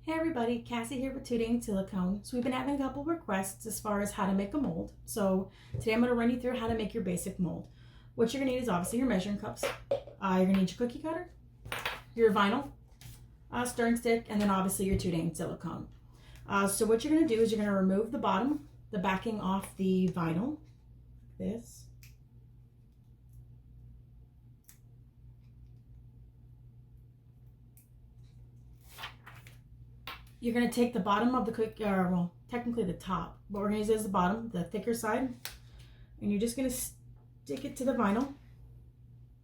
Hey everybody, Cassie here with Today Silicone. So we've been having a couple requests as far as how to make a mold. So today I'm going to run you through how to make your basic mold. What you're going to need is obviously your measuring cups. You're going to need your cookie cutter, your vinyl, stirring stick, and then obviously your Today Silicone. So what you're going to do is you're going to remove the bottom, the backing off the vinyl, this. You're going to take the bottom of the cookie, well, technically the top, but we're going to use as the bottom, the thicker side, and you're just going to stick it to the vinyl.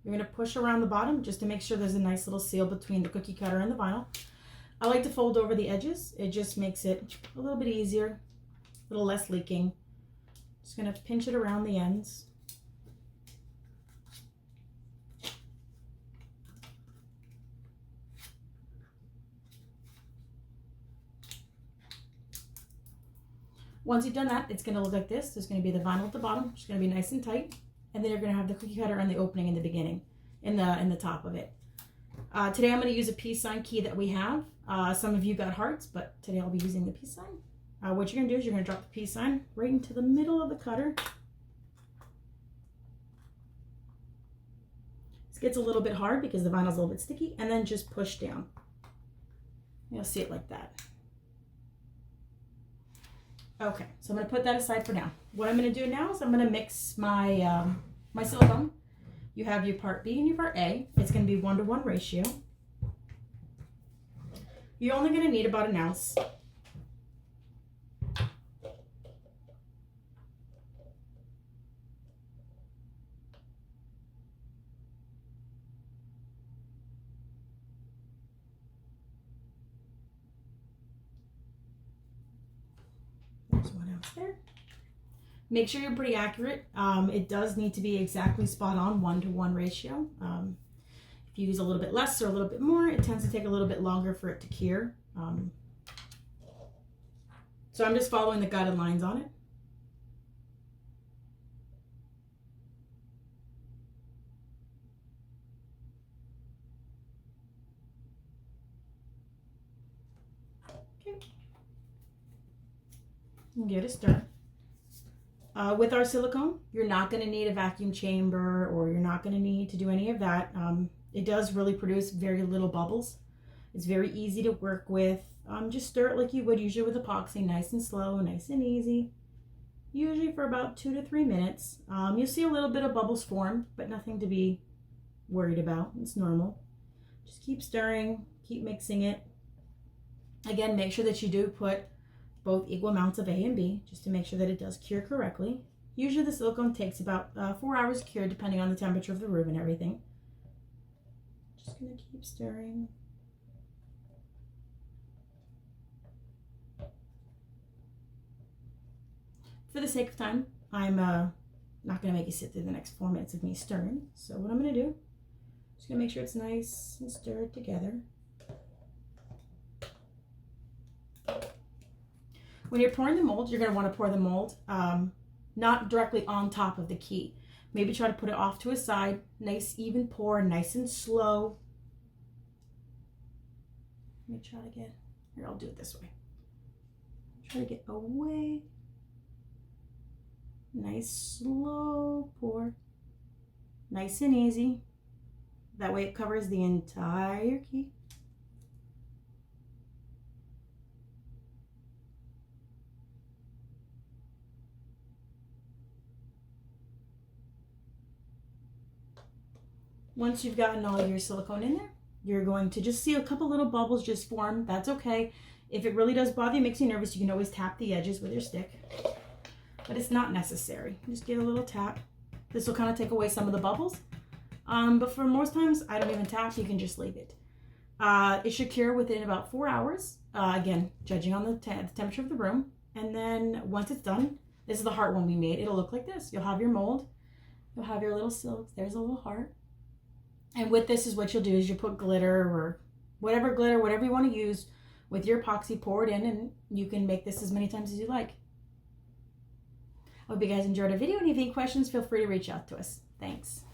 You're going to push around the bottom just to make sure there's a nice little seal between the cookie cutter and the vinyl. I like to fold over the edges. It just makes it a little bit easier, a little less leaking. Just going to pinch it around the ends. Once you've done that, it's going to look like this. There's going to be the vinyl at the bottom. It's going to be nice and tight. And then you're going to have the cookie cutter and the opening in the beginning, in the top of it. Today I'm going to use a peace sign key that we have. Some of you got hearts, but today I'll be using the peace sign. What you're going to do is you're going to drop the peace sign right into the middle of the cutter. This gets a little bit hard because the vinyl's a little bit sticky, and then just push down. You'll see it like that. Okay, so I'm going to put that aside for now. What I'm going to do now is I'm going to mix my my silicone. You have your part B and your part A. It's going to be 1-to-1 ratio. You're only going to need about 1 ounce. There's 1 ounce there. Make sure you're pretty accurate. It does need to be exactly spot on 1-to-1 ratio. If you use a little bit less or a little bit more, it tends to take a little bit longer for it to cure. So I'm just following the guided lines on it. Okay. And give it a stir. With our silicone, you're not going to need a vacuum chamber, or you're not going to need to do any of that. It does really produce very little bubbles. It's very easy to work with. Just stir it like you would usually with epoxy, nice and slow, nice and easy. Usually for about 2 to 3 minutes. You'll see a little bit of bubbles form, but nothing to be worried about. It's normal. Just keep stirring, keep mixing it. Again, make sure that you do put both equal amounts of A and B, just to make sure that it does cure correctly. Usually the silicone takes about 4 hours to cure, depending on the temperature of the room and everything. Just gonna keep stirring. For the sake of time, I'm not gonna make you sit through the next 4 minutes of me stirring. So what I'm gonna do, just gonna make sure it's nice and stirred together. When you're pouring the mold, you're going to want to pour the mold not directly on top of the key. Maybe try to put it off to a side. Nice even pour, nice and slow. Let me try to get, here, I'll do it this way. Try to get away. Nice slow pour. Nice and easy. That way it covers the entire key. Once you've gotten all your silicone in there, you're going to just see a couple little bubbles just form. That's okay. If it really does bother you, makes you nervous, you can always tap the edges with your stick. But it's not necessary. Just give a little tap. This will kind of take away some of the bubbles. But for most times, I don't even tap. You can just leave it. It should cure within about 4 hours. Again, judging on the temperature of the room. And then once it's done, this is the heart one we made. It'll look like this. You'll have your mold. You'll have your little silks. There's a little heart. And with this is what you'll do is you put glitter or whatever you want to use with your epoxy, pour it in, and you can make this as many times as you like. I hope you guys enjoyed our video, and if you have any questions, feel free to reach out to us. Thanks.